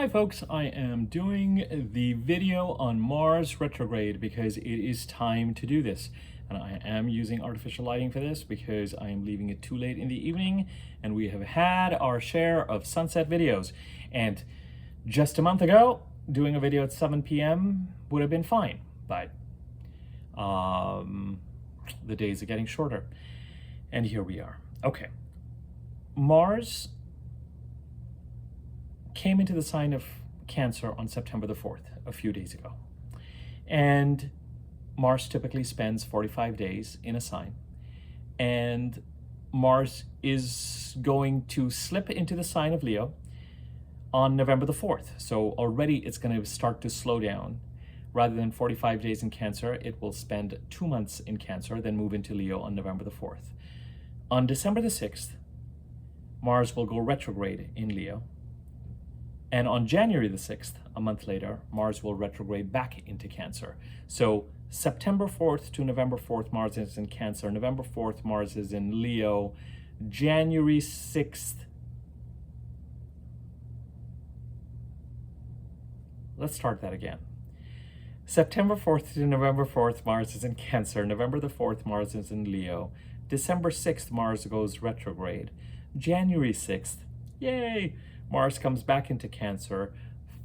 Hi folks, I am doing the video on Mars retrograde because it is time to do this. And I am using artificial lighting for this because I am leaving it too late in the evening and we have had our share of sunset videos. And just a month ago, doing a video at 7 p.m. would have been fine, but the days are getting shorter. And here we are. Okay, Mars came into the sign of Cancer on September the 4th, a few days ago. And Mars typically spends 45 days in a sign. And Mars is going to slip into the sign of Leo on November the 4th. So already it's going to start to slow down. Rather than 45 days in Cancer, it will spend 2 months in Cancer, then move into Leo on November the 4th. On December the 6th, Mars will go retrograde in Leo. And on January the 6th, a month later, Mars will retrograde back into Cancer. So September 4th to November 4th, Mars is in Cancer. November 4th, Mars is in Leo. January 6th. Let's start that again. September 4th to November 4th, Mars is in Cancer. November the 4th, Mars is in Leo. December 6th, Mars goes retrograde. January 6th, yay! Mars comes back into Cancer.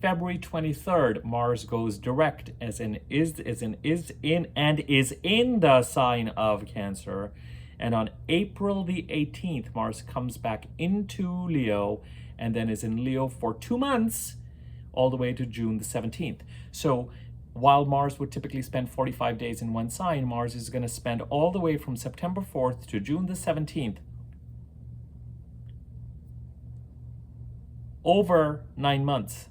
February 23rd, Mars goes direct, is in the sign of Cancer. And on April the 18th, Mars comes back into Leo and then is in Leo for 2 months, all the way to June the 17th. So while Mars would typically spend 45 days in one sign, Mars is going to spend all the way from September 4th to June the 17th over 9 months,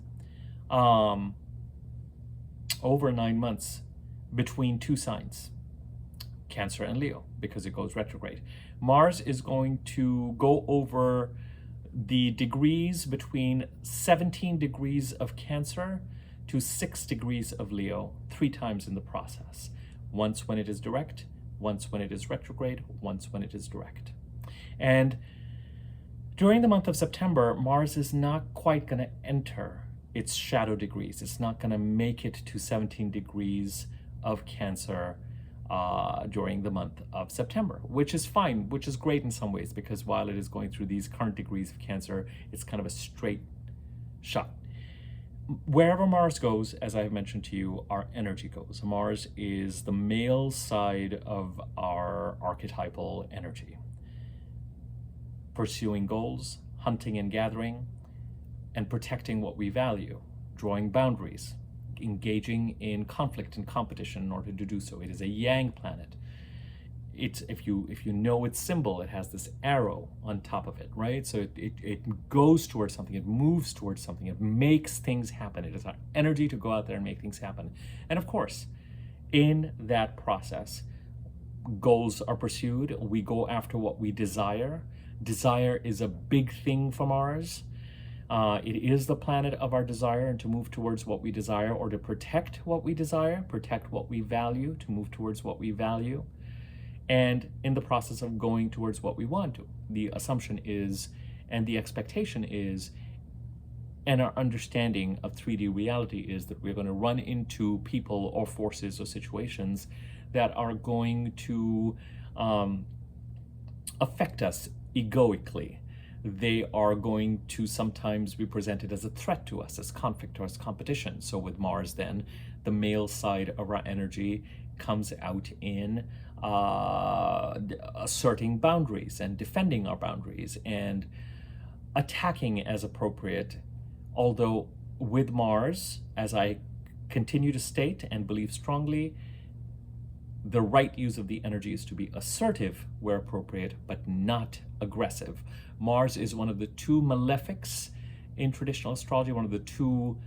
between two signs, Cancer and Leo, because it goes retrograde. Mars is going to go over the degrees between 17 degrees of Cancer to 6 degrees of Leo 3 times in the process. Once when it is direct, once when it is retrograde, once when it is direct. And during the month of September, Mars is not quite going to enter its shadow degrees. It's not going to make it to 17 degrees of Cancer during the month of September, which is fine, which is great in some ways, because while it is going through these current degrees of Cancer, it's kind of a straight shot. Wherever Mars goes, as I have mentioned to you, our energy goes. Mars is the male side of our archetypal energy. Pursuing goals, hunting and gathering, and protecting what we value, drawing boundaries, engaging in conflict and competition in order to do so. It is a yang planet. It's, if you know its symbol, it has this arrow on top of it, right? So it goes towards something, it moves towards something, it makes things happen. It is our energy to go out there and make things happen. And of course, in that process, goals are pursued. We go after what we desire. Desire is a big thing for Mars. It is the planet of our desire, and to move towards what we desire, or to protect what we desire, protect what we value, to move towards what we value. And in the process of going towards what we want to, the assumption is, and the expectation is, and our understanding of 3D reality is that we're going to run into people or forces or situations that are going to affect us egoically. They are going to sometimes be presented as a threat to us, as conflict or as competition. So with Mars then, the male side of our energy comes out in asserting boundaries and defending our boundaries and attacking as appropriate. Although with Mars, as I continue to state and believe strongly, the right use of the energy is to be assertive where appropriate, but not aggressive. Mars is one of the 2 malefics in traditional astrology, one of the 2,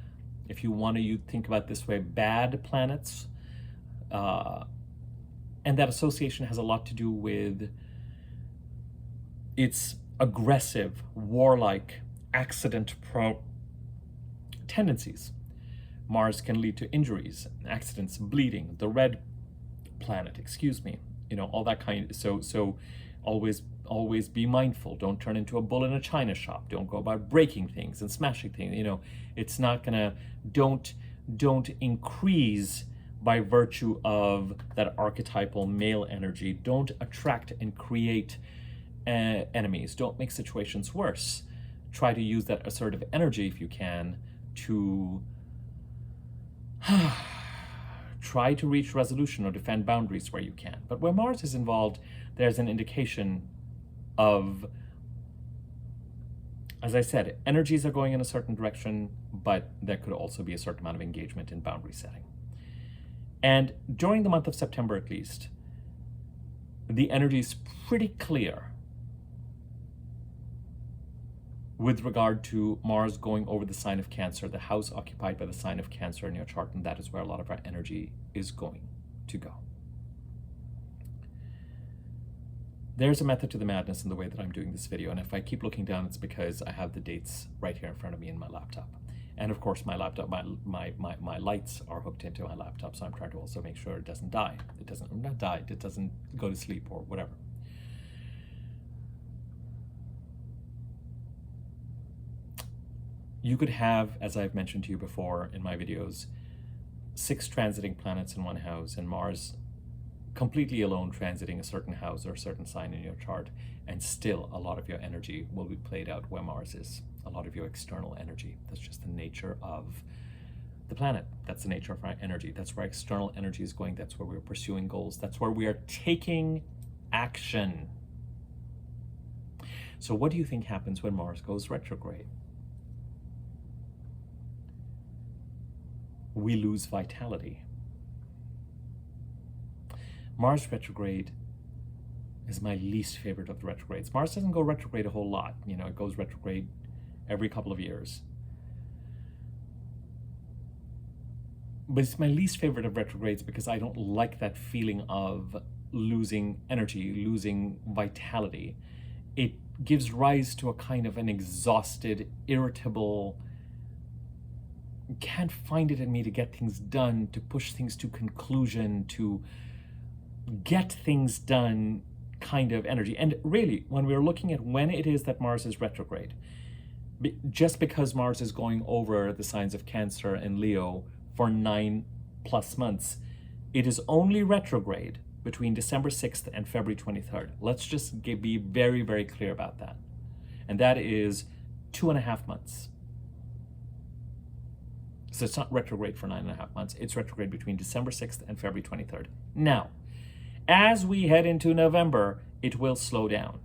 if you want to think about it this way, bad planets. And that association has a lot to do with its aggressive, warlike, accident-prone tendencies. Mars can lead to injuries, accidents, bleeding, the red planet, all that kind. So always be mindful. Don't turn into a bull in a china shop. Don't go about breaking things and smashing things. You know, it's not gonna, don't increase by virtue of that archetypal male energy. Don't attract and create enemies. Don't make situations worse. Try to use that assertive energy if you can to try to reach resolution or defend boundaries where you can. But where Mars is involved, there's an indication of, as I said, energies are going in a certain direction, but there could also be a certain amount of engagement in boundary setting. And during the month of September, at least, the energy is pretty clear with regard to Mars going over the sign of Cancer, the house occupied by the sign of Cancer in your chart, and that is where a lot of our energy is going to go. There's a method to the madness in the way that I'm doing this video, and if I keep looking down, it's because I have the dates right here in front of me in my laptop. And of course, my laptop, my lights are hooked into my laptop, so I'm trying to also make sure it doesn't die. It doesn't, not die, it doesn't go to sleep or whatever. You could have, as I've mentioned to you before in my videos, 6 transiting planets in one house, and Mars completely alone transiting a certain house or a certain sign in your chart, and still a lot of your energy will be played out where Mars is. A lot of your external energy. That's just the nature of the planet. That's the nature of our energy. That's where external energy is going. That's where we're pursuing goals. That's where we are taking action. So what do you think happens when Mars goes retrograde? We lose vitality. Mars retrograde is my least favorite of the retrogrades. Mars doesn't go retrograde a whole lot. You know, it goes retrograde every couple of years. But it's my least favorite of retrogrades because I don't like that feeling of losing energy, losing vitality. It gives rise to a kind of an exhausted, irritable, can't find it in me to get things done, to push things to conclusion, to get things done kind of energy. And really, when we're looking at when it is that Mars is retrograde, just because Mars is going over the signs of Cancer and Leo for 9+ months, it is only retrograde between December 6th and February 23rd. Let's just be very, very clear about that. And that is 2.5 months. So it's not retrograde for 9.5 months. It's retrograde between December 6th and February 23rd. Now, as we head into November, it will slow down.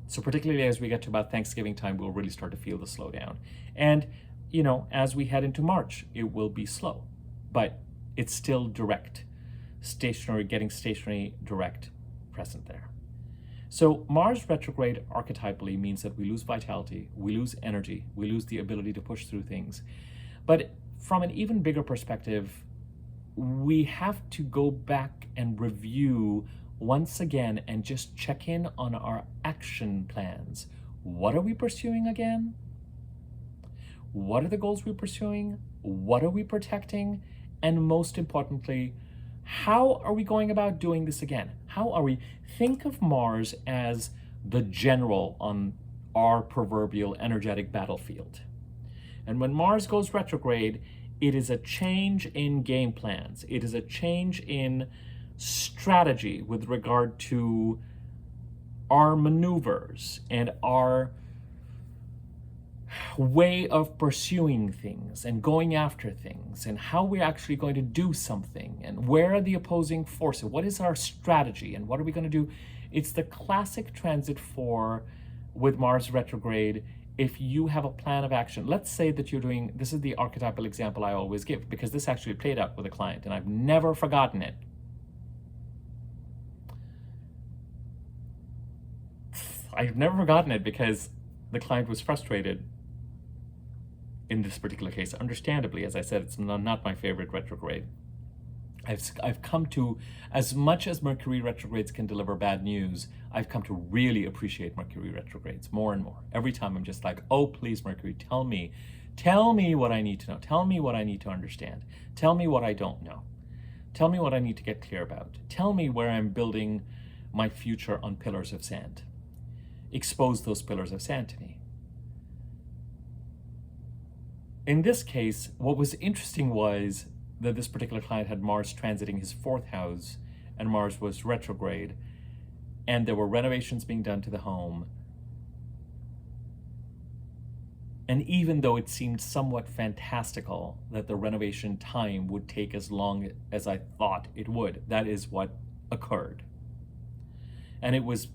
So particularly as we get to about Thanksgiving time, we'll really start to feel the slowdown. And, you know, as we head into March, it will be slow, but it's still direct, stationary, getting stationary, direct, present there. So Mars retrograde archetypally means that we lose vitality, we lose energy, we lose the ability to push through things. But from an even bigger perspective, we have to go back and review once again and just check in on our action plans. What are we pursuing again? What are the goals we're pursuing? What are we protecting? And most importantly, how are we going about doing this again? How are we? Think of Mars as the general on our proverbial energetic battlefield. And when Mars goes retrograde, it is a change in game plans. It is a change in strategy with regard to our maneuvers and our way of pursuing things and going after things and how we're actually going to do something and where are the opposing forces, what is our strategy and what are we going to do. It's the classic transit with Mars retrograde. If you have a plan of action, let's say that you're doing, this is the archetypal example I always give because this actually played out with a client and I've never forgotten it. I've never forgotten it because the client was frustrated in this particular case. Understandably, as I said, it's not my favorite retrograde. I've come to, as much as Mercury retrogrades can deliver bad news, I've come to really appreciate Mercury retrogrades more and more. Every time I'm just like, oh, please, Mercury, tell me what I need to know. Tell me what I need to understand. Tell me what I don't know. Tell me what I need to get clear about. Tell me where I'm building my future on pillars of sand. Expose those pillars of sand to me. In this case, what was interesting was that this particular client had Mars transiting his 4th house, and Mars was retrograde, and there were renovations being done to the home. And even though it seemed somewhat fantastical that the renovation time would take as long as I thought it would, that is what occurred. And it was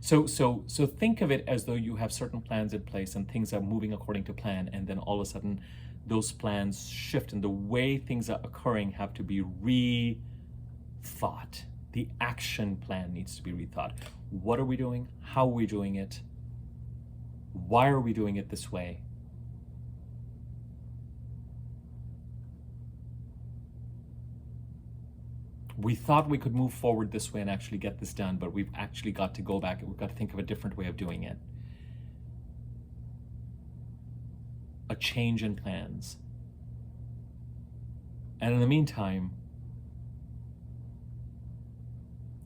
so think of it as though you have certain plans in place and things are moving according to plan, and then all of a sudden those plans shift and the way things are occurring have to be rethought. The action plan needs to be rethought. What are we doing? How are we doing it? Why are we doing it this way? We thought we could move forward this way and actually get this done, but we've actually got to go back and we've got to think of a different way of doing it. A change in plans. And in the meantime,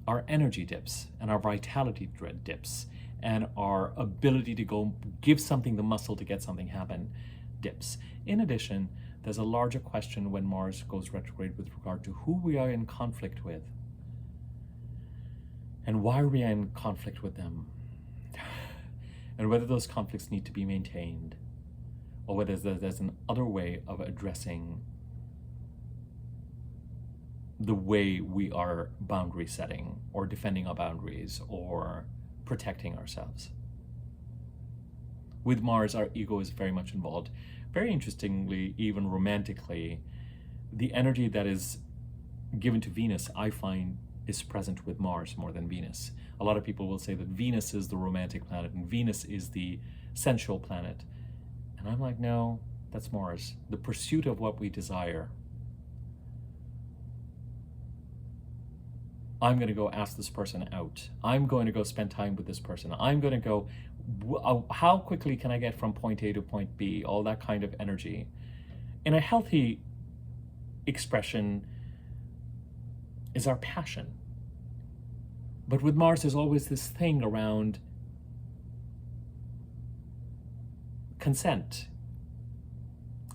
our energy dips and our vitality dips and our ability to go give something the muscle to get something happen dips. In addition, there's a larger question when Mars goes retrograde with regard to who we are in conflict with and why are we in conflict with them, and whether those conflicts need to be maintained or whether there's an other way of addressing the way we are boundary setting or defending our boundaries or protecting ourselves. With Mars, our ego is very much involved. Very interestingly, even romantically, the energy that is given to Venus, I find, is present with Mars more than Venus. A lot of people will say that Venus is the romantic planet and Venus is the sensual planet. And I'm like, no, that's Mars. The pursuit of what we desire. I'm going to go ask this person out. I'm going to go spend time with this person. I'm going to go, how quickly can I get from point A to point B? All that kind of energy. In a healthy expression is our passion. But with Mars, there's always this thing around consent.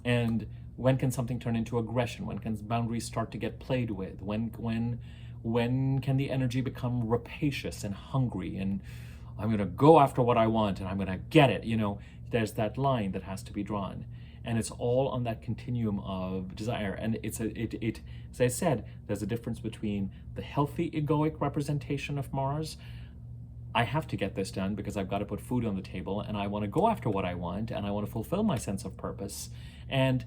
And when can something turn into aggression? When can boundaries start to get played with? When can the energy become rapacious and hungry and I'm going to go after what I want and I'm going to get it? You know, there's that line that has to be drawn. And it's all on that continuum of desire. And as I said, there's a difference between the healthy egoic representation of Mars. I have to get this done because I've got to put food on the table and I want to go after what I want and I want to fulfill my sense of purpose. And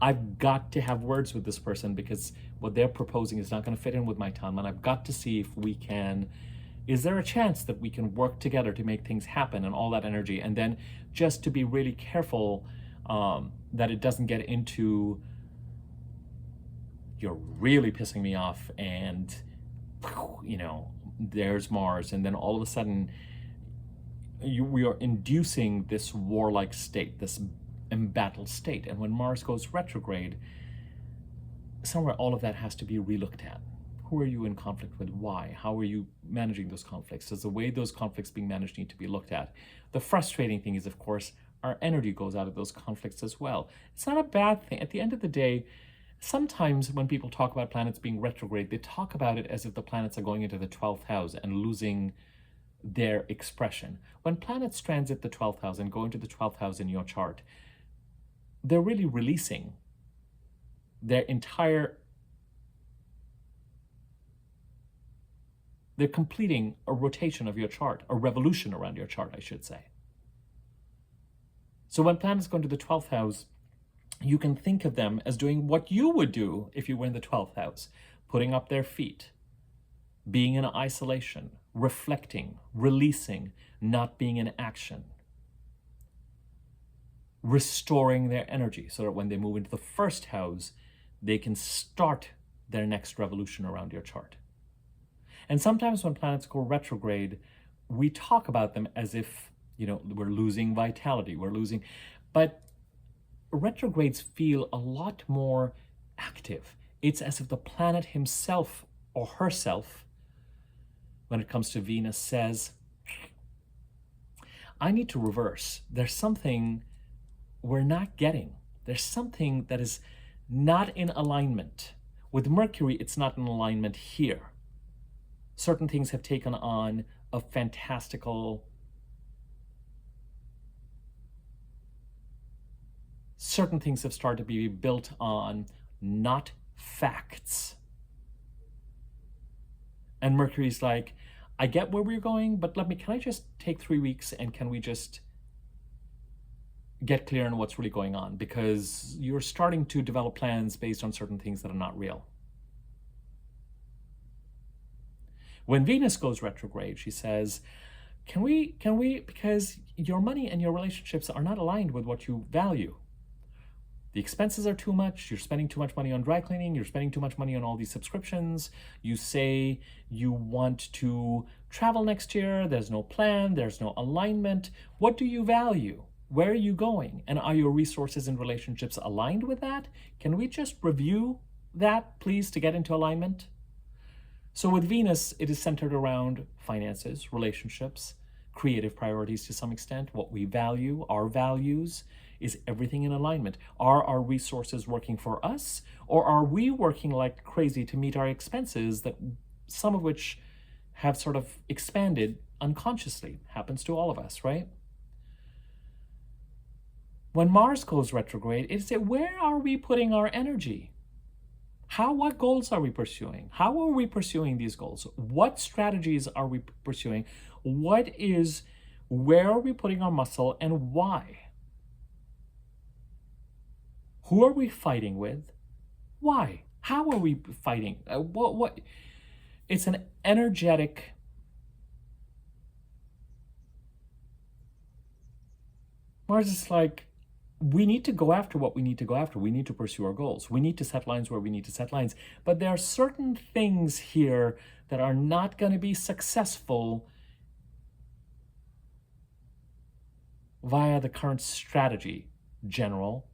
I've got to have words with this person because what they're proposing is not going to fit in with my time. And I've got to see if we can, is there a chance that we can work together to make things happen and all that energy? And then just to be really careful that it doesn't get into, you're really pissing me off and, you know, there's Mars. And then all of a sudden we are inducing this warlike state, this embattled state. And when Mars goes retrograde, somewhere all of that has to be relooked at. Who are you in conflict with? Why? How are you managing those conflicts? Does the way those conflicts being managed need to be looked at? The frustrating thing is, of course, our energy goes out of those conflicts as well. It's not a bad thing. At the end of the day, sometimes when people talk about planets being retrograde, they talk about it as if the planets are going into the 12th house and losing their expression. When planets transit the 12th house and go into the 12th house in your chart, they're really releasing their entire, they're completing a rotation of your chart, a revolution around your chart, I should say. So when planets go into the 12th house, you can think of them as doing what you would do if you were in the 12th house, putting up their feet, being in isolation, reflecting, releasing, not being in action, restoring their energy so that when they move into the first house, they can start their next revolution around your chart. And sometimes when planets go retrograde, we talk about them as if, you know, we're losing vitality, we're losing, but retrogrades feel a lot more active. It's as if the planet himself or herself, when it comes to Venus, says, I need to reverse. There's something we're not getting. There's something that is not in alignment. With Mercury, it's not in alignment here. Certain things have taken on a fantastical, certain things have started to be built on not facts. And Mercury's like, I get where we're going, but can I just take 3 weeks and can we just get clear on what's really going on? Because you're starting to develop plans based on certain things that are not real. When Venus goes retrograde, she says, can we, because your money and your relationships are not aligned with what you value. The expenses are too much. You're spending too much money on dry cleaning. You're spending too much money on all these subscriptions. You say you want to travel next year. There's no plan. There's no alignment. What do you value? Where are you going? And are your resources and relationships aligned with that? Can we just review that, please, to get into alignment? So with Venus, it is centered around finances, relationships, creative priorities to some extent, what we value, our values. Is everything in alignment? Are our resources working for us? Or are we working like crazy to meet our expenses, that some of which have sort of expanded unconsciously? Happens to all of us, right? When Mars goes retrograde, it's where are we putting our energy? What goals are we pursuing? How are we pursuing these goals? What strategies are we pursuing? Where are we putting our muscle and why? Who are we fighting with? Why? How are we fighting? What? It's an energetic, Mars is like, we need to go after what we need to go after. We need to pursue our goals. We need to set lines where we need to set lines. But there are certain things here that are not going to be successful via the current strategy, General.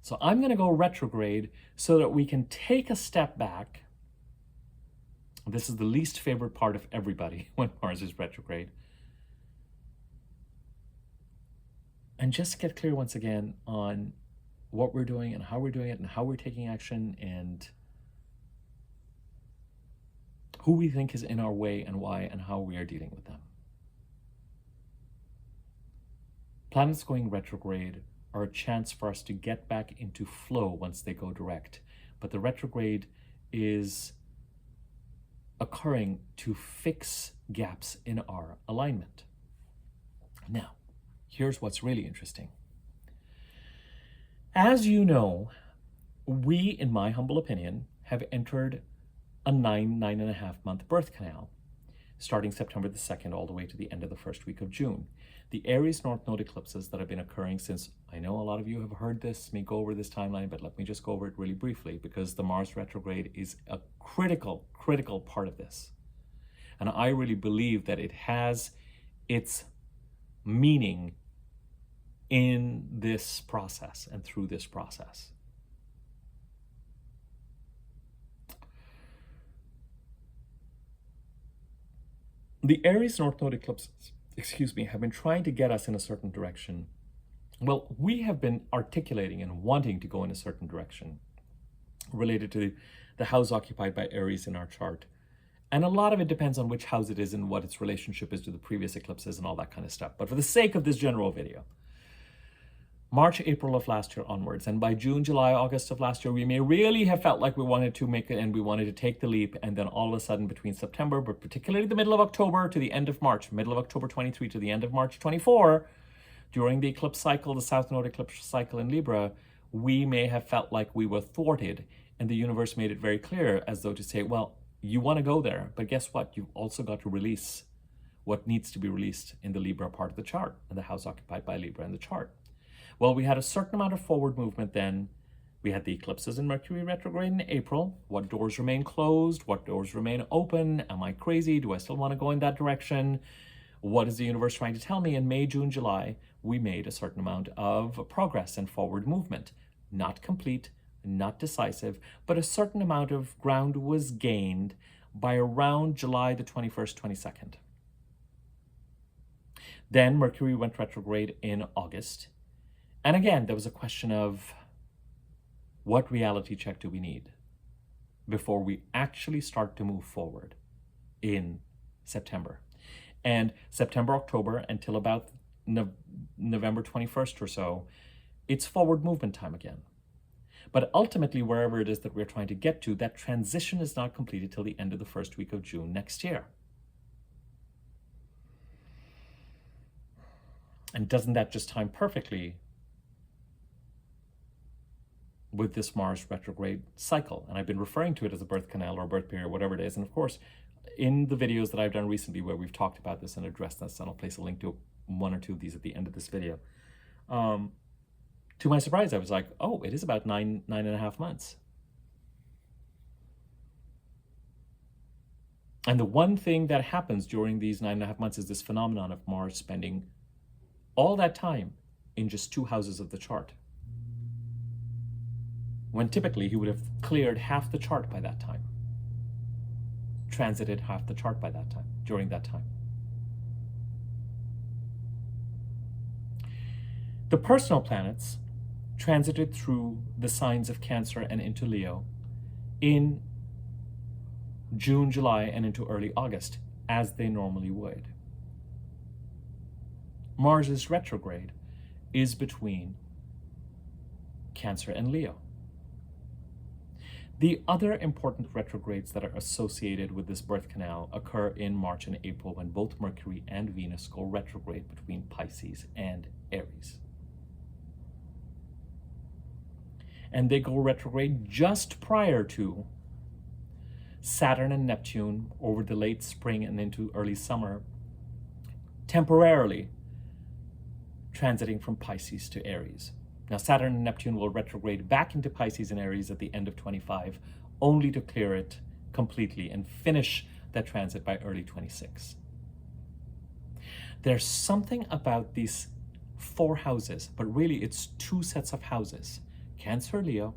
So I'm going to go retrograde so that we can take a step back. This is the least favorite part of everybody when Mars is retrograde. And just get clear once again on what we're doing and how we're doing it and how we're taking action and who we think is in our way and why and how we are dealing with them. Planets going retrograde are a chance for us to get back into flow once they go direct. But the retrograde is occurring to fix gaps in our alignment. Now, here's what's really interesting. As you know, we, in my humble opinion, have entered a 9.5 month birth canal, starting September the 2nd all the way to the end of the first week of June. The Aries North Node eclipses that have been occurring since, I know a lot of you have heard this, me go over this timeline, but let me just go over it really briefly because the Mars retrograde is a critical part of this. And I really believe that it has its meaning in this process and through this process. The Aries North Node eclipses, have been trying to get us in a certain direction. Well, we have been articulating and wanting to go in a certain direction related to the house occupied by Aries in our chart. And a lot of it depends on which house it is and what its relationship is to the previous eclipses and all that kind of stuff. But for the sake of this general video, March, April of last year onwards, and by June, July, August of last year, we may really have felt like we wanted to make it and we wanted to take the leap. And then all of a sudden between September, but particularly the middle of October to the end of March, middle of October 23 to the end of March 24, during the eclipse cycle, the South Node eclipse cycle in Libra, we may have felt like we were thwarted. And the universe made it very clear as though to say, well, you want to go there, but guess what? You've also got to release what needs to be released in the Libra part of the chart, and the house occupied by Libra in the chart. Well, we had a certain amount of forward movement then. We had the eclipses in Mercury retrograde in April. What doors remain closed? What doors remain open? Am I crazy? Do I still want to go in that direction? What is the universe trying to tell me? In May, June, July, we made a certain amount of progress and forward movement. Not complete, not decisive, but a certain amount of ground was gained by around July the 21st, 22nd. Then Mercury went retrograde in August. And again, there was a question of what reality check do we need before we actually start to move forward in September. And September, October, until about November 21st or so, it's forward movement time again. But ultimately, wherever it is that we're trying to get to, that transition is not completed till the end of the first week of June next year. And doesn't that just time perfectly with this Mars retrograde cycle? And I've been referring to it as a birth canal or birth period, whatever it is. And of course, in the videos that I've done recently where we've talked about this and addressed this, and I'll place a link to one or two of these at the end of this video. To my surprise, I was like, oh, it is about nine and a half months. And the one thing that happens during these 9.5 months is this phenomenon of Mars spending all that time in just 2 houses of the chart, when typically he would have cleared half the chart by that time, transited half the chart by that time, during that time. The personal planets transited through the signs of Cancer and into Leo in June, July, and into early August, as they normally would. Mars's retrograde is between Cancer and Leo. The other important retrogrades that are associated with this birth canal occur in March and April, when both Mercury and Venus go retrograde between Pisces and Aries. And they go retrograde just prior to Saturn and Neptune over the late spring and into early summer, temporarily transiting from Pisces to Aries. Now, Saturn and Neptune will retrograde back into Pisces and Aries at the end of 25, only to clear it completely and finish that transit by early 26. There's something about these 4 houses, but really it's 2 sets of houses, Cancer, Leo,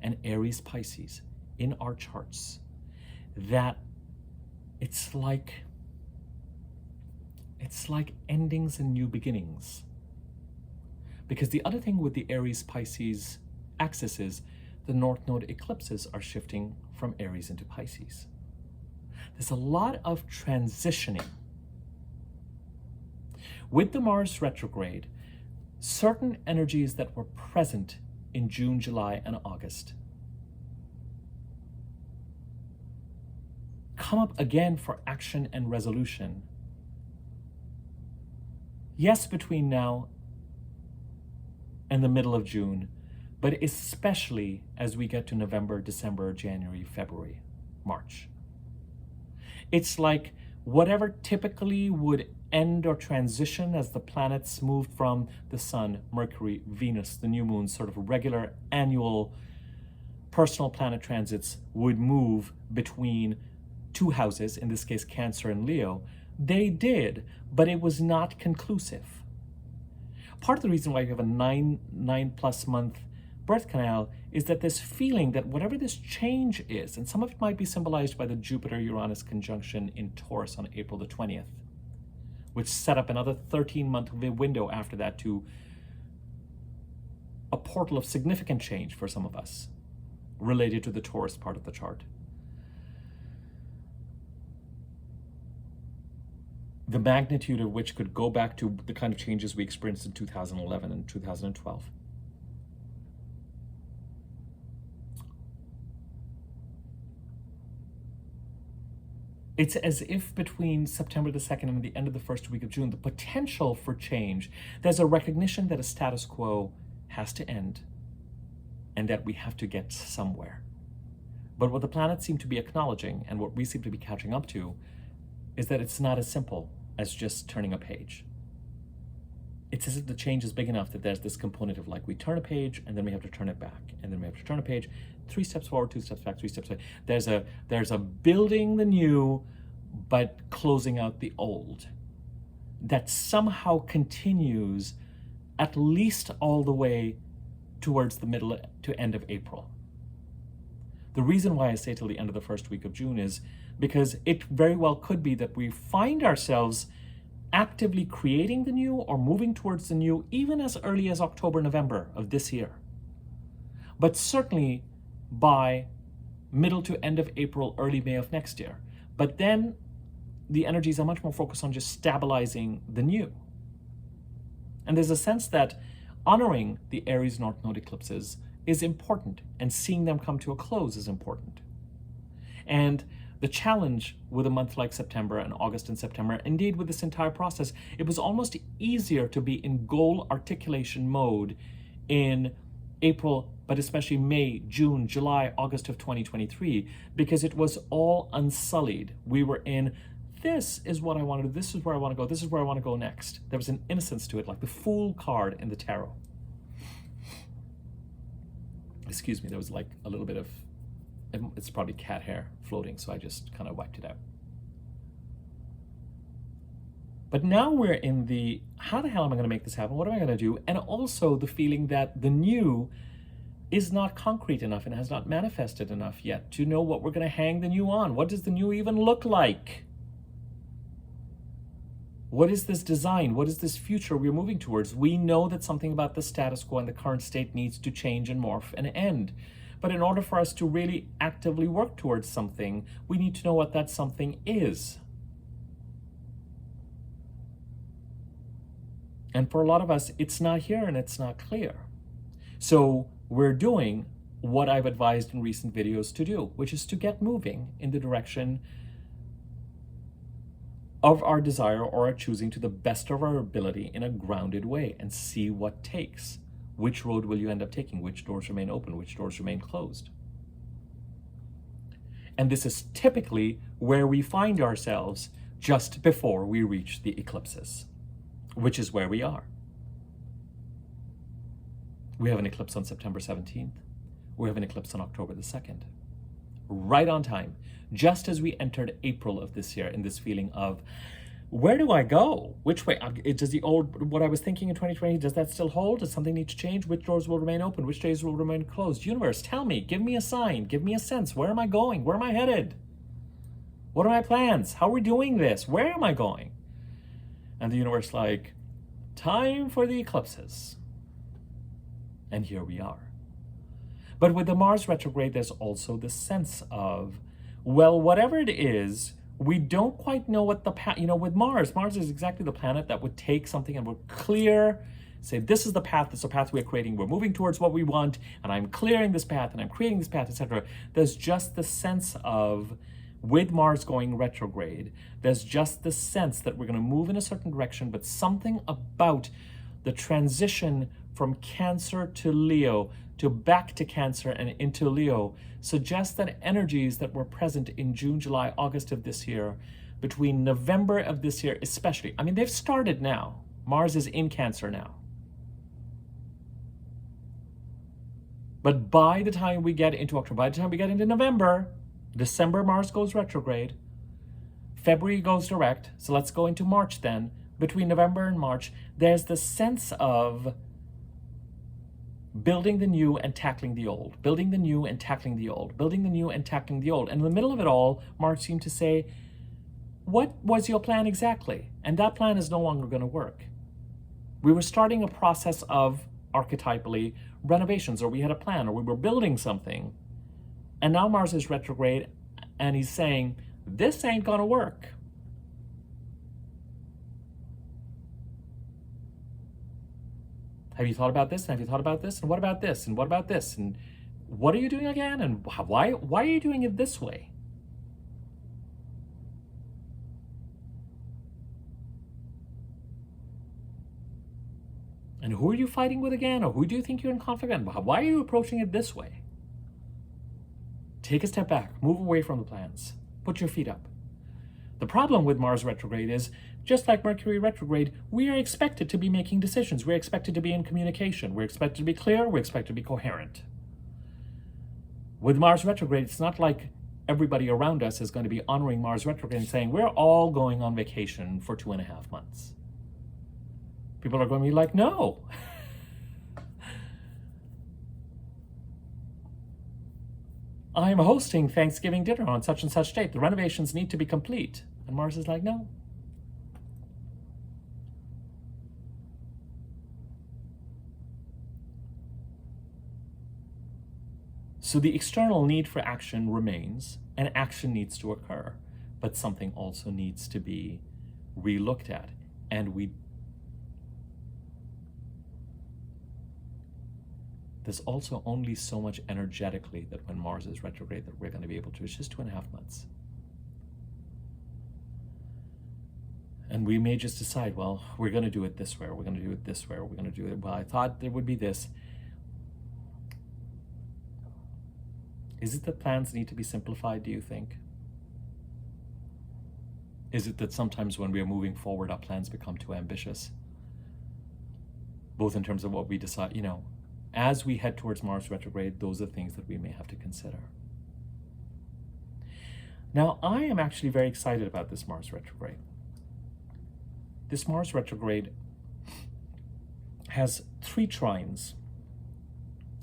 and Aries, Pisces, in our charts, that it's like endings and new beginnings. Because the other thing with the Aries-Pisces axis is the North Node eclipses are shifting from Aries into Pisces. There's a lot of transitioning. With the Mars retrograde, certain energies that were present in June, July, and August come up again for action and resolution. Yes, between now and the middle of June, but especially as we get to November, December, January, February, March. It's like whatever typically would end or transition as the planets moved from the Sun, Mercury, Venus, the new moon, sort of regular annual personal planet transits would move between 2 houses, in this case Cancer and Leo. They did, but it was not conclusive. Part of the reason why you have a 9+ month birth canal is that this feeling that whatever this change is, and some of it might be symbolized by the Jupiter-Uranus conjunction in Taurus on April the 20th, which set up another 13-month window after that to a portal of significant change for some of us related to the Taurus part of the chart. The magnitude of which could go back to the kind of changes we experienced in 2011 and 2012. It's as if between September the 2nd and the end of the first week of June, the potential for change, there's a recognition that a status quo has to end and that we have to get somewhere. But what the planets seem to be acknowledging, and what we seem to be catching up to, is that it's not as simple as just turning a page. It's as if the change is big enough that there's this component of like we turn a page and then we have to turn it back, and then we have to turn a page, 3 steps forward, 2 steps back, 3 steps back. There's a building the new but closing out the old that somehow continues at least all the way towards the middle to end of April. The reason why I say till the end of the first week of June is because it very well could be that we find ourselves actively creating the new or moving towards the new even as early as October, November of this year. But certainly by middle to end of April, early May of next year. But then the energies are much more focused on just stabilizing the new. And there's a sense that honoring the Aries North Node eclipses is important, and seeing them come to a close is important. And the challenge with a month like September and August and September, indeed with this entire process, it was almost easier to be in goal articulation mode in April, but especially May, June, July, August of 2023, because it was all unsullied. We were in, this is what I want to do, this is where I want to go, this is where I want to go next. There was an innocence to it, like the Fool card in the tarot. Excuse me, there was like a little bit of, it's probably cat hair floating, so I just kind of wiped it out. But now we're in the, how the hell am I going to make this happen? What am I going to do? And also the feeling that the new is not concrete enough and has not manifested enough yet to know what we're going to hang the new on. What does the new even look like? What is this design? What is this future we're moving towards? We know that something about the status quo and the current state needs to change and morph and end. But in order for us to really actively work towards something, we need to know what that something is. And for a lot of us, it's not here and it's not clear. So we're doing what I've advised in recent videos to do, which is to get moving in the direction of our desire or our choosing to the best of our ability in a grounded way, and see what takes. Which road will you end up taking? Which doors remain open? Which doors remain closed? And this is typically where we find ourselves just before we reach the eclipses, which is where we are. We have an eclipse on September 17th. We have an eclipse on October the 2nd. Right on time, just as we entered April of this year, in this feeling of, where do I go? Which way? Does the old, what I was thinking in 2020, does that still hold? Does something need to change? Which doors will remain open? Which days will remain closed? Universe, tell me, give me a sign, give me a sense. Where am I going? Where am I headed? What are my plans? How are we doing this? Where am I going? And the universe like, time for the eclipses. And here we are. But with the Mars retrograde, there's also the sense of, well, whatever it is, we don't quite know what the path, with Mars is exactly the planet that would take something and would clear, say, this is the path we're creating, we're moving towards what we want, and I'm clearing this path, and I'm creating this path, etc. There's just the sense of, with Mars going retrograde, there's just the sense that we're going to move in a certain direction, but something about the transition from Cancer to Leo, to back to Cancer and into Leo, suggests that energies that were present in June, July, August of this year, between November of this year especially, I mean, they've started now. Mars is in Cancer now. But by the time we get into October, by the time we get into November, December, Mars goes retrograde, February goes direct, so let's go into March then. Between November and March, there's the sense of building the new and tackling the old, building the new and tackling the old, building the new and tackling the old. And in the middle of it all, Mars seemed to say, what was your plan exactly? And that plan is no longer going to work. We were starting a process of, archetypally, renovations, or we had a plan, or we were building something. And now Mars is retrograde, and he's saying, this ain't going to work. Have you thought about this? And have you thought about this? And what about this? And what about this? And what are you doing again? And why are you doing it this way? And who are you fighting with again? Or who do you think you're in conflict with? Why are you approaching it this way? Take a step back. Move away from the plans. Put your feet up. The problem with Mars retrograde is, just like Mercury retrograde, we are expected to be making decisions. We're expected to be in communication. We're expected to be clear. We're expected to be coherent. With Mars retrograde, it's not like everybody around us is going to be honoring Mars retrograde and saying, we're all going on vacation for 2.5 months. People are going to be like, no. I'm hosting Thanksgiving dinner on such and such date. The renovations need to be complete. And Mars is like, no. So the external need for action remains, and action needs to occur, but something also needs to be re-looked at. And there's also only so much energetically that when Mars is retrograde that we're going to be able to. It's just 2.5 months. And we may just decide, well, we're going to do it this way, or we're going to do it this way, or we're going to do it, well, I thought there would be this. Is it that plans need to be simplified, do you think? Is it that sometimes when we are moving forward, our plans become too ambitious? Both in terms of what we decide, you know, as we head towards Mars retrograde, those are things that we may have to consider. Now, I am actually very excited about this Mars retrograde. This Mars retrograde has 3 trines.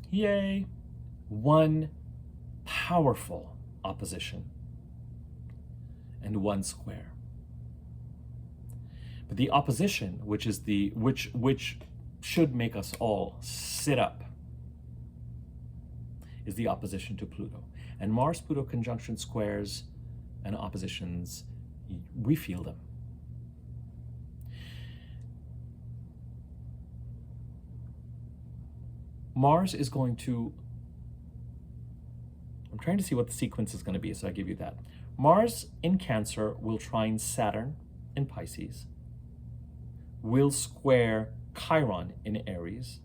Yay! 1 powerful opposition and 1 square. But the opposition, which is which should make us all sit up, is the opposition to Pluto. And Mars-Pluto conjunction squares and oppositions, we feel them. Mars is going to, I'm trying to see what the sequence is going to be, so I give you that. Mars in Cancer will trine Saturn in Pisces, will square Chiron in Aries,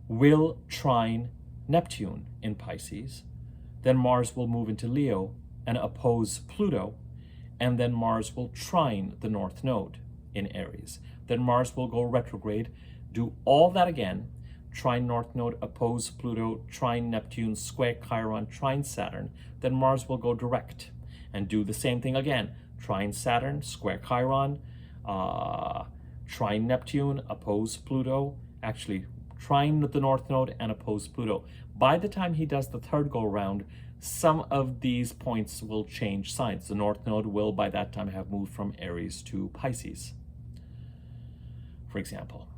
will trine Neptune in Pisces, then Mars will move into Leo and oppose Pluto, and then Mars will trine the North Node in Aries. Then Mars will go retrograde, do all that again, trine North Node, oppose Pluto, trine Neptune, square Chiron, trine Saturn. Then Mars will go direct and do the same thing again. Trine Saturn, square Chiron, trine Neptune, oppose Pluto. Actually, trine the North Node and oppose Pluto. By the time he does the 3rd go-around, some of these points will change signs. The North Node will, by that time, have moved from Aries to Pisces, for example.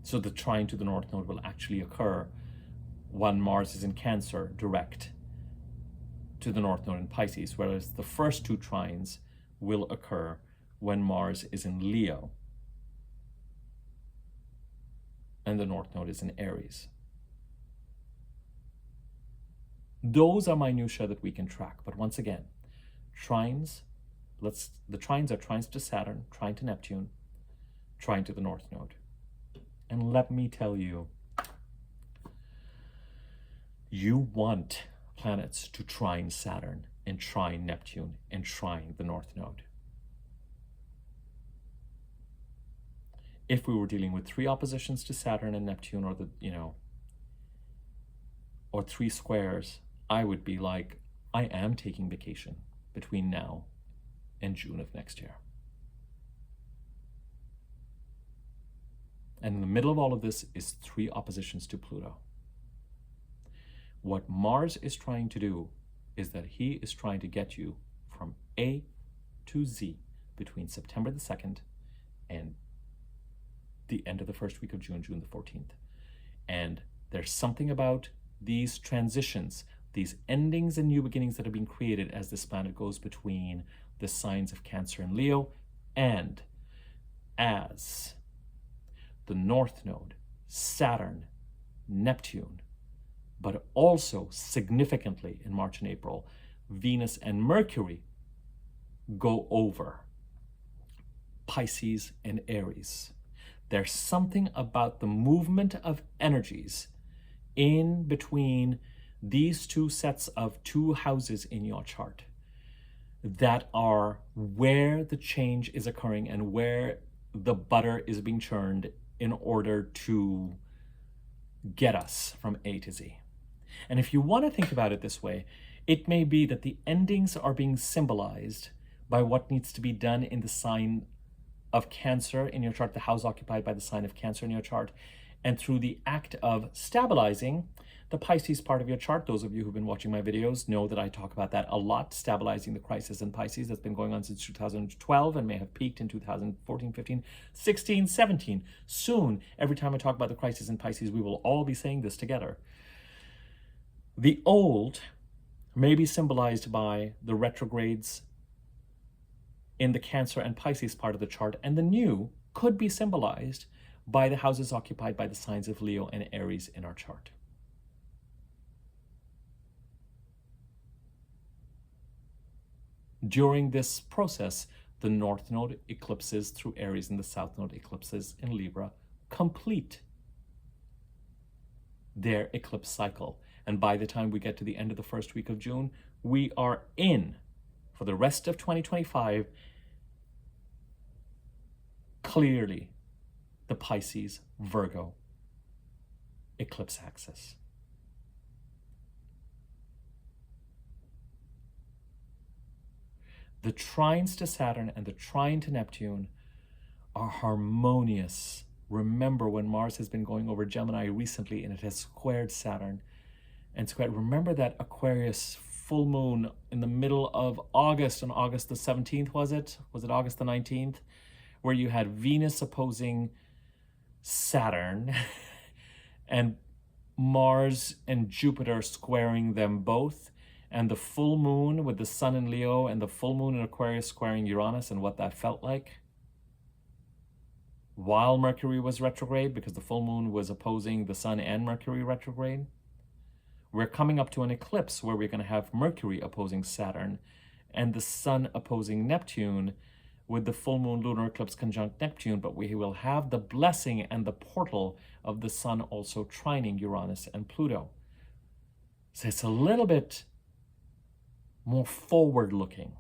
So the trine to the North Node will actually occur when Mars is in Cancer, direct to the North Node in Pisces, whereas the first 2 trines will occur when Mars is in Leo and the North Node is in Aries. Those are minutiae that we can track. But once again, trines, the trines are trines to Saturn, trine to Neptune, trine to the North Node. And let me tell you, you want planets to trine Saturn and trine Neptune and trine the North Node. If we were dealing with 3 oppositions to Saturn and Neptune, or or 3 squares, I would be like, I am taking vacation between now and June of next year. And in the middle of all of this is 3 oppositions to Pluto. What Mars is trying to do is that he is trying to get you from A to Z between September the 2nd and the end of the first week of June, June the 14th. And there's something about these transitions, these endings and new beginnings that are being created as this planet goes between the signs of Cancer and Leo, and as the North Node, Saturn, Neptune, but also significantly in March and April, Venus and Mercury go over Pisces and Aries. There's something about the movement of energies in between these 2 sets of 2 houses in your chart that are where the change is occurring and where the butter is being churned in order to get us from A to Z. And if you want to think about it this way, it may be that the endings are being symbolized by what needs to be done in the sign of Cancer in your chart, the house occupied by the sign of Cancer in your chart, And through the act of stabilizing the Pisces part of your chart, those of you who've been watching my videos know that I talk about that a lot, stabilizing the crisis in Pisces. That's been going on since 2012 and may have peaked in 2014, 15, 16, 17. Soon, every time I talk about the crisis in Pisces, we will all be saying this together. The old may be symbolized by the retrogrades in the Cancer and Pisces part of the chart, and the new could be symbolized by the houses occupied by the signs of Leo and Aries in our chart. During this process, the North Node eclipses through Aries and the South Node eclipses in Libra complete their eclipse cycle. And by the time we get to the end of the first week of June, we are in, for the rest of 2025, clearly the Pisces Virgo eclipse axis. The trines to Saturn and the trine to Neptune are harmonious. Remember when Mars has been going over Gemini recently and it has squared Saturn and squared. Remember that Aquarius full moon in the middle of August, on August the 17th, was it? Was it August the 19th? Where you had Venus opposing Saturn and Mars and Jupiter squaring them both, and the full moon with the sun in Leo and the full moon in Aquarius squaring Uranus, and what that felt like while Mercury was retrograde, because the full moon was opposing the sun and Mercury retrograde. We're coming up to an eclipse where we're going to have Mercury opposing Saturn and the sun opposing Neptune, with the full moon lunar eclipse conjunct Neptune, but we will have the blessing and the portal of the sun also trining Uranus and Pluto. So it's a little bit more forward looking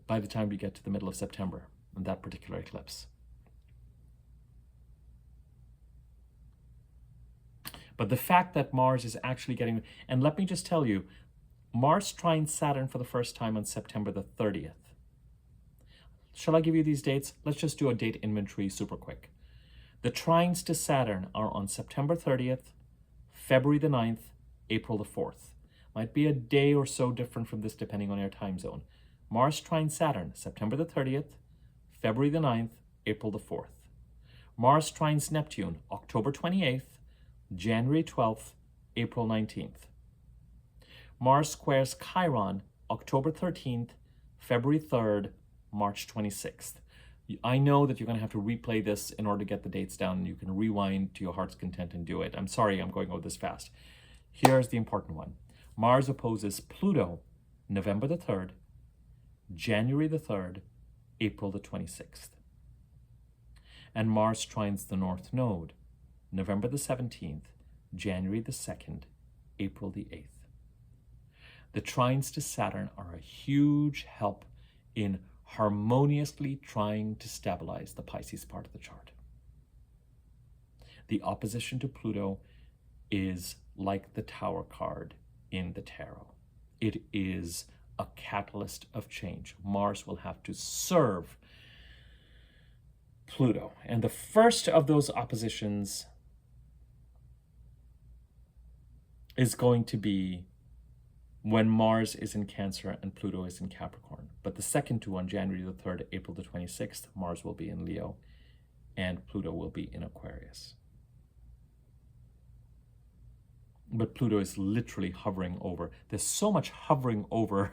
by the time we get to the middle of September in that particular eclipse. But the fact that Mars is actually getting, and let me just tell you, Mars trines Saturn for the first time on September the 30th. Shall I give you these dates? Let's just do a date inventory super quick. The trines to Saturn are on September 30th, February the 9th, April the 4th. Might be a day or so different from this depending on your time zone. Mars trines Saturn, September the 30th, February the 9th, April the 4th. Mars trines Neptune, October 28th, January 12th, April 19th. Mars squares Chiron, October 13th, February 3rd, March 26th. I know that you're going to have to replay this in order to get the dates down, and you can rewind to your heart's content and do it. I'm sorry I'm going over this fast. Here's the important one. Mars opposes Pluto, November the 3rd, January the 3rd, April the 26th. And Mars trines the North Node, November the 17th, January the 2nd, April the 8th. The trines to Saturn are a huge help in harmoniously trying to stabilize the Pisces part of the chart. The opposition to Pluto is like the Tower card in the tarot. It is a catalyst of change. Mars will have to serve Pluto. And the first of those oppositions is going to be when Mars is in Cancer and Pluto is in Capricorn. But the second two, on January the 3rd, April the 26th, Mars will be in Leo and Pluto will be in Aquarius. But Pluto is literally hovering over. There's so much hovering over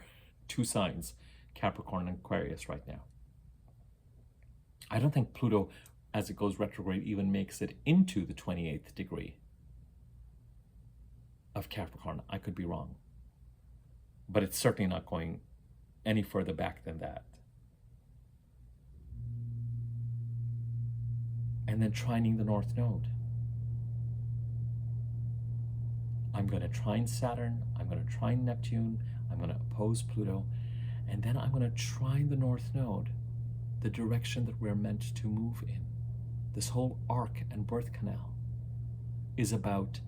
two signs, Capricorn and Aquarius, right now. I don't think Pluto, as it goes retrograde, even makes it into the 28th degree of Capricorn. I could be wrong. But it's certainly not going any further back than that. And then trining the North Node. I'm going to trine Saturn, I'm going to trine Neptune, I'm going to oppose Pluto, and then I'm going to trine the North Node, the direction that we're meant to move in. This whole arc and birth canal is about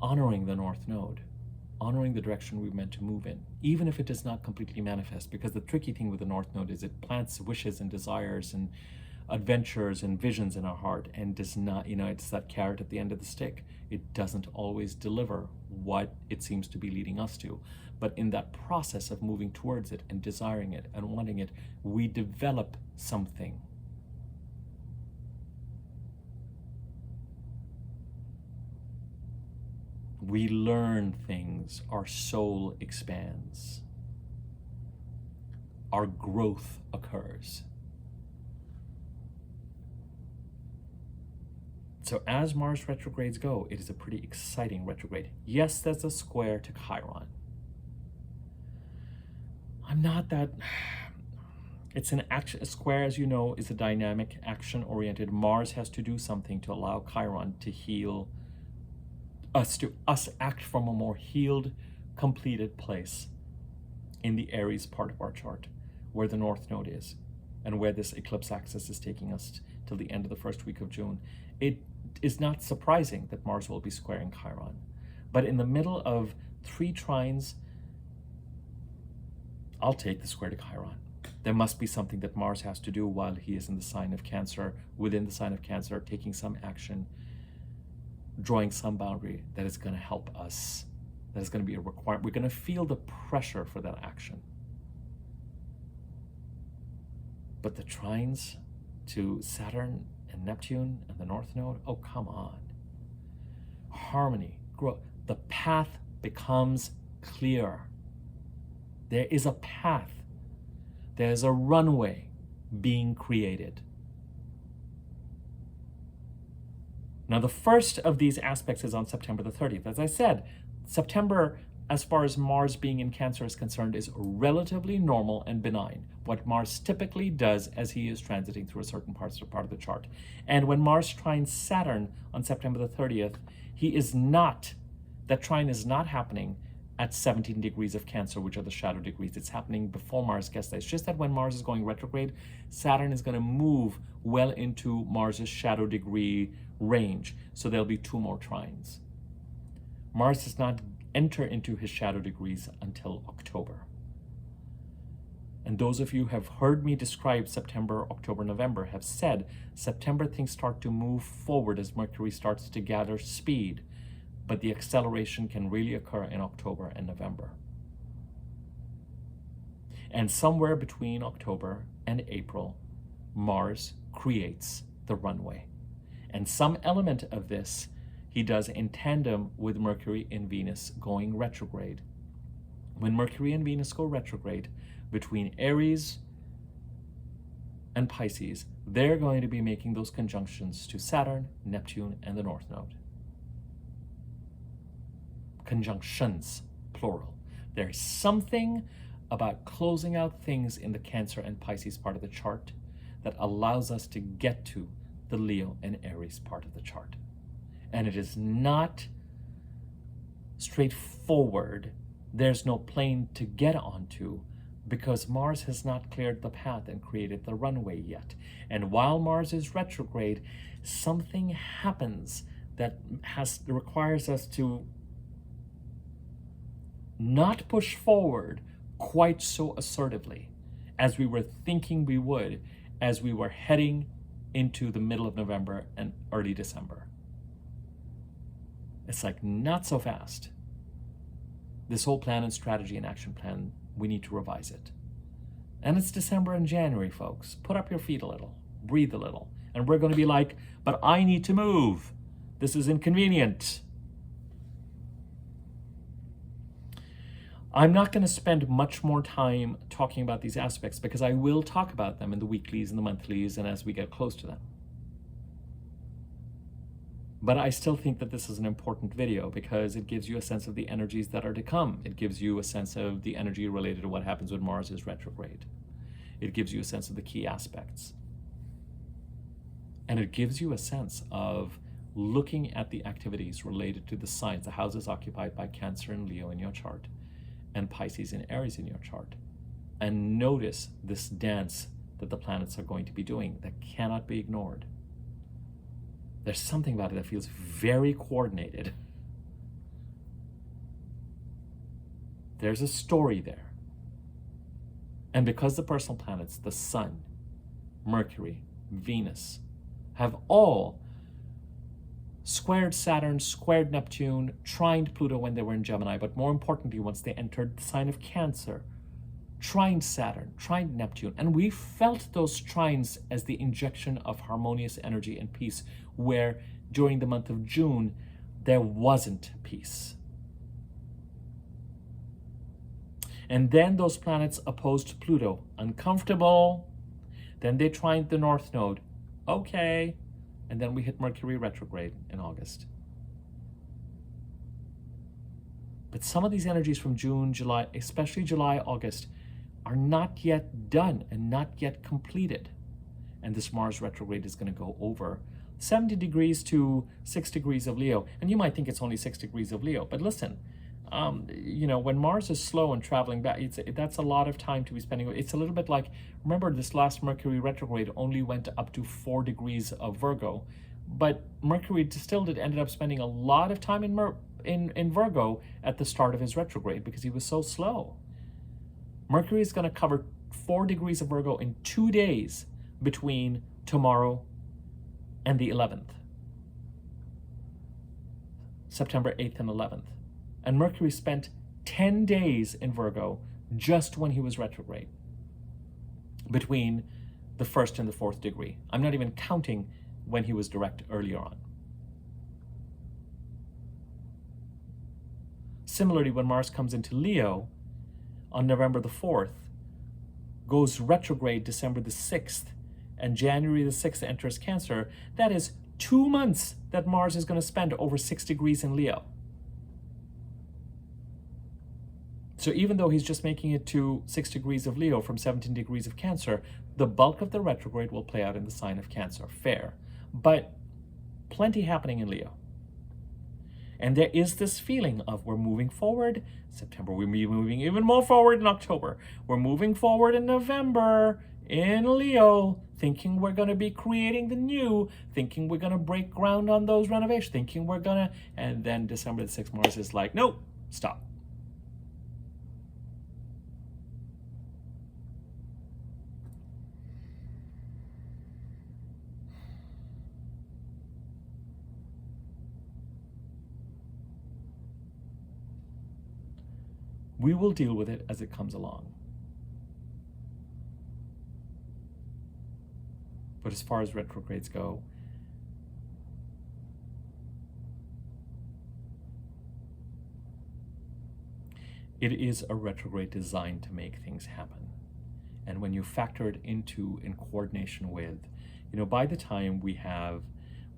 honoring the North Node, honoring the direction we're meant to move in, even if it does not completely manifest, because the tricky thing with the North Node is it plants wishes and desires and adventures and visions in our heart and does not, it's that carrot at the end of the stick. It doesn't always deliver what it seems to be leading us to. But in that process of moving towards it and desiring it and wanting it, we develop something. We learn things. Our soul expands. Our growth occurs. So as Mars retrogrades go, it is a pretty exciting retrograde. Yes, there's a square to Chiron. It's an action. A square, as you know, is a dynamic, action-oriented. Mars has to do something to allow Chiron to heal us, to act from a more healed, completed place in the Aries part of our chart, where the North Node is, and where this eclipse axis is taking us till the end of the first week of June. It is not surprising that Mars will be squaring Chiron. But in the middle of 3 trines, I'll take the square to Chiron. There must be something that Mars has to do while he is in the sign of Cancer, within the sign of Cancer, taking some action, drawing some boundary that is going to help us, that is going to be a requirement. We're going to feel the pressure for that action. But the trines to Saturn and Neptune and the North Node, oh, come on. Harmony, growth. The path becomes clear. There is a path. There's a runway being created. Now, the first of these aspects is on September the 30th. As I said, September, as far as Mars being in Cancer is concerned, is relatively normal and benign. What Mars typically does as he is transiting through a certain part of the chart. And when Mars trines Saturn on September the 30th, that trine is not happening at 17 degrees of Cancer, which are the shadow degrees. It's happening before Mars gets there. It's just that when Mars is going retrograde, Saturn is going to move well into Mars's shadow degree range. So there'll be 2 more trines. Mars does not enter into his shadow degrees until October. And those of you who have heard me describe September, October, November have said September things start to move forward as Mercury starts to gather speed, but the acceleration can really occur in October and November. And somewhere between October and April, Mars creates the runway. And some element of this he does in tandem with Mercury and Venus going retrograde. When Mercury and Venus go retrograde, between Aries and Pisces, they're going to be making those conjunctions to Saturn, Neptune, and the North Node. Conjunctions, plural. There's something about closing out things in the Cancer and Pisces part of the chart that allows us to get to the Leo and Aries part of the chart. And it is not straightforward. There's no plane to get onto because Mars has not cleared the path and created the runway yet. And while Mars is retrograde, something happens that requires us to not push forward quite so assertively as we were thinking we would as we were heading into the middle of November and early December. It's like, not so fast. This whole plan and strategy and action plan, we need to revise it. And it's December and January, folks. Put up your feet a little, breathe a little. And we're going to be like, but I need to move. This is inconvenient. I'm not going to spend much more time talking about these aspects because I will talk about them in the weeklies and the monthlies and as we get close to them. But I still think that this is an important video because it gives you a sense of the energies that are to come. It gives you a sense of the energy related to what happens when Mars is retrograde. It gives you a sense of the key aspects. And it gives you a sense of looking at the activities related to the signs, the houses occupied by Cancer and Leo in your chart, and Pisces and Aries in your chart. And notice this dance that the planets are going to be doing that cannot be ignored. There's something about it that feels very coordinated. There's a story there. And because the personal planets, the Sun, Mercury, Venus have all squared Saturn, squared Neptune, trined Pluto when they were in Gemini, but more importantly, once they entered the sign of Cancer, trined Saturn, trined Neptune, and we felt those trines as the injection of harmonious energy and peace, where during the month of June, there wasn't peace. And then those planets opposed Pluto, uncomfortable. Then they trined the North Node, okay. And then we hit Mercury retrograde in August. But some of these energies from June, July, especially July, August, are not yet done and not yet completed. And this Mars retrograde is going to go over 70 degrees to 6 degrees of Leo. And you might think it's only 6 degrees of Leo, but listen, when Mars is slow and traveling back, that's a lot of time to be spending. It's a little bit like, remember this last Mercury retrograde only went up to 4 degrees of Virgo, but Mercury ended up spending a lot of time in Virgo at the start of his retrograde because he was so slow. Mercury is going to cover 4 degrees of Virgo in 2 days between tomorrow and the 11th, September 8th and 11th. And Mercury spent 10 days in Virgo just when he was retrograde, between the 1st and the 4th degree. I'm not even counting when he was direct earlier on. Similarly, when Mars comes into Leo on November the 4th, goes retrograde December the 6th, and January the 6th enters Cancer, that is 2 months that Mars is going to spend over 6 degrees in Leo. So even though he's just making it to 6 degrees of Leo from 17 degrees of Cancer, the bulk of the retrograde will play out in the sign of Cancer. Fair. But plenty happening in Leo. And there is this feeling of we're moving forward. September, we're moving even more forward in October. We're moving forward in November in Leo, thinking we're going to be creating the new, thinking we're going to break ground on those renovations, thinking we're going to, and then December the 6th, Mars is like, nope, stop. We will deal with it as it comes along. But as far as retrogrades go, it is a retrograde designed to make things happen. And when you factor it into in coordination with, by the time we have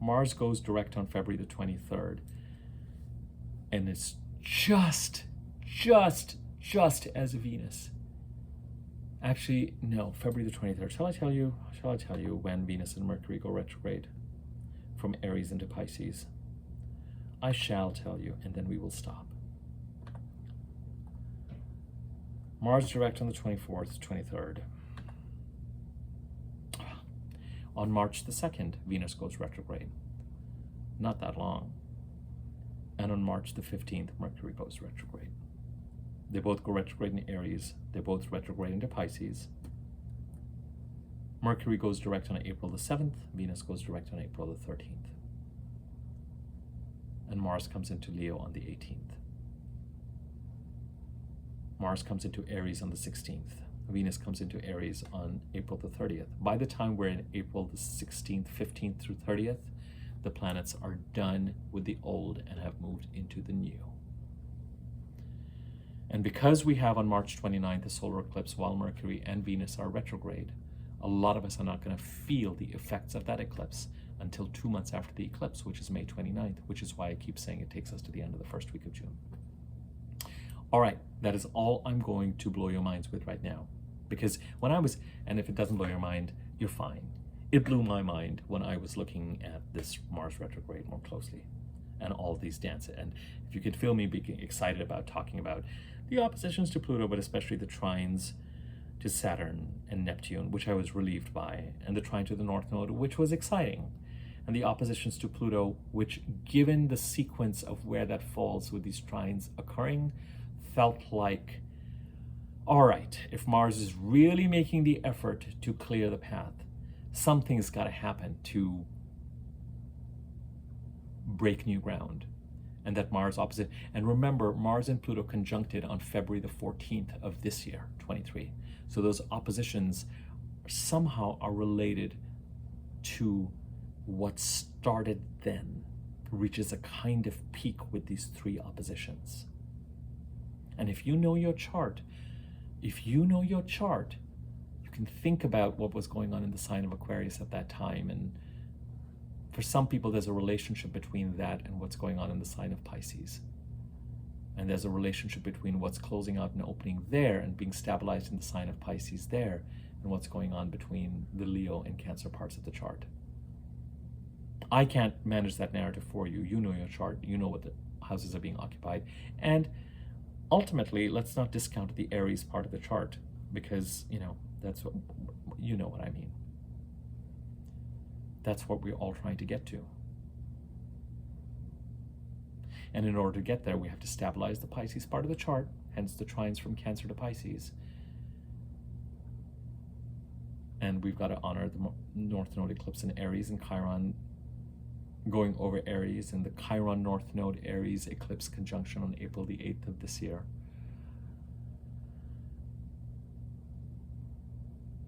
Mars goes direct on February the 23rd, and it's just as Venus. Actually, no, February the 23rd. Shall I tell you when Venus and Mercury go retrograde from Aries into Pisces? I shall tell you, and then we will stop. Mars direct on the 24th, 23rd. On March the 2nd, Venus goes retrograde. Not that long. And on March the 15th, Mercury goes retrograde. They both go retrograde in Aries. They both retrograde into Pisces. Mercury goes direct on April the 7th. Venus goes direct on April the 13th. And Mars comes into Leo on the 18th. Mars comes into Aries on the 16th. Venus comes into Aries on April the 30th. By the time we're in April the 16th, 15th through 30th, the planets are done with the old and have moved into the new. And because we have on March 29th a solar eclipse while Mercury and Venus are retrograde, a lot of us are not going to feel the effects of that eclipse until 2 months after the eclipse, which is May 29th, which is why I keep saying it takes us to the end of the first week of June. All right, that is all I'm going to blow your minds with right now. Because when I was, and if it doesn't blow your mind, you're fine. It blew my mind when I was looking at this Mars retrograde more closely and all these dances. And if you could feel me being excited about talking about the oppositions to Pluto, but especially the trines to Saturn and Neptune, which I was relieved by, and the trine to the North Node, which was exciting, and the oppositions to Pluto, which, given the sequence of where that falls with these trines occurring, felt like, all right, if Mars is really making the effort to clear the path, Something's got to happen to break new ground. And that Mars opposite, and remember, Mars and Pluto conjuncted on February the 14th of this year, 23. So those oppositions somehow are related to what started then, reaches a kind of peak with these three oppositions. And if you know your chart, you can think about what was going on in the sign of Aquarius at that time. And for some people, there's a relationship between that and what's going on in the sign of Pisces. And there's a relationship between what's closing out and opening there and being stabilized in the sign of Pisces there, and what's going on between the Leo and Cancer parts of the chart. I can't manage that narrative for you. You know your chart. You know what the houses are being occupied. And ultimately, let's not discount the Aries part of the chart, because, that's what, you know what I mean. That's what we're all trying to get to. And in order to get there, we have to stabilize the Pisces part of the chart, hence the trines from Cancer to Pisces. And we've got to honor the North Node eclipse in Aries and Chiron going over Aries, and the Chiron North Node Aries eclipse conjunction on April the 8th of this year.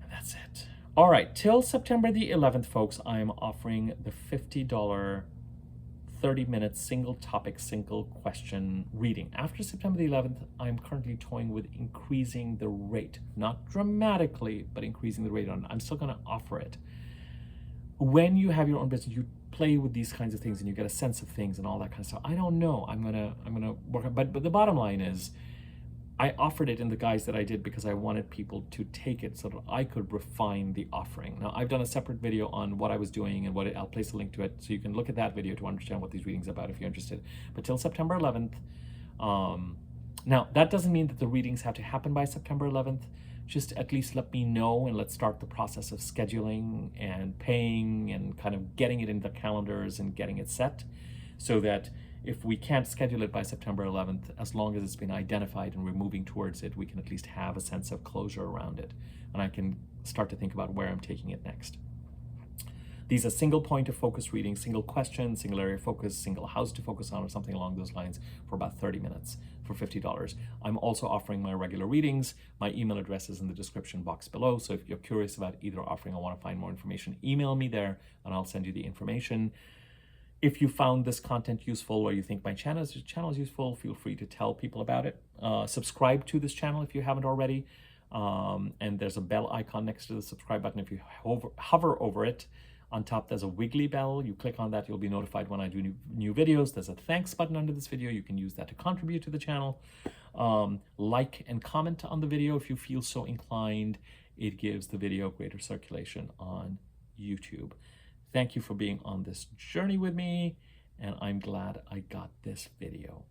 And that's it. All right, till September the 11th, folks, I am offering the $50 30-minute single topic, single question reading. After September the 11th, I'm currently toying with increasing the rate, not dramatically, but increasing the rate on it. I'm still going to offer it. When you have your own business, you play with these kinds of things and you get a sense of things and all that kind of stuff. I don't know. I'm gonna work on, but the bottom line is, I offered it in the guise that I did because I wanted people to take it so that I could refine the offering. Now, I've done a separate video on what I was doing and I'll place a link to it so you can look at that video to understand what these readings are about if you're interested. But till September 11th, now that doesn't mean that the readings have to happen by September 11th. Just at least let me know, and let's start the process of scheduling and paying and kind of getting it in the calendars and getting it set, so that if we can't schedule it by September 11th, as long as it's been identified and we're moving towards it, we can at least have a sense of closure around it. And I can start to think about where I'm taking it next. These are single point of focus readings, single question, single area of focus, single house to focus on, or something along those lines, for about 30 minutes for $50. I'm also offering my regular readings. My email address is in the description box below. So if you're curious about either offering or want to find more information, email me there and I'll send you the information. If you found this content useful, or you think my channel is useful, feel free to tell people about it. Subscribe to this channel if you haven't already. And there's a bell icon next to the subscribe button. If you hover over it, on top there's a wiggly bell. You click on that, you'll be notified when I do new videos. There's a thanks button under this video. You can use that to contribute to the channel. Like and comment on the video if you feel so inclined. It gives the video greater circulation on YouTube. Thank you for being on this journey with me, and I'm glad I got this video